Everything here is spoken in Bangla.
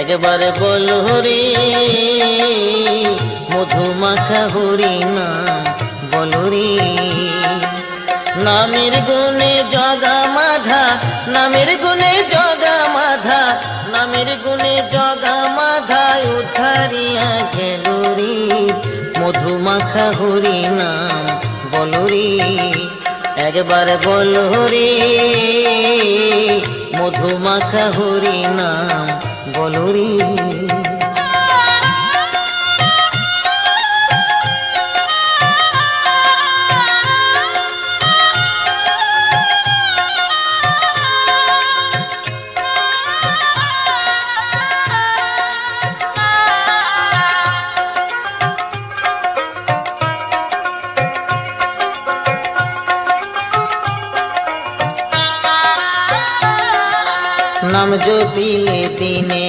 একবার বল হরি মধুমাখা হরি নাম বল রে। নামের গুণে জগা মাধা, নামের গুণে জগা মাধা, নামের গুণে জগা মাধা উদ্ধারিয়া গেল রে। মধুমাখা হরি নাম বল রে। একবার বল হরি মধুমাখা হরি নাম বল রে। নাম জপিলে দিনে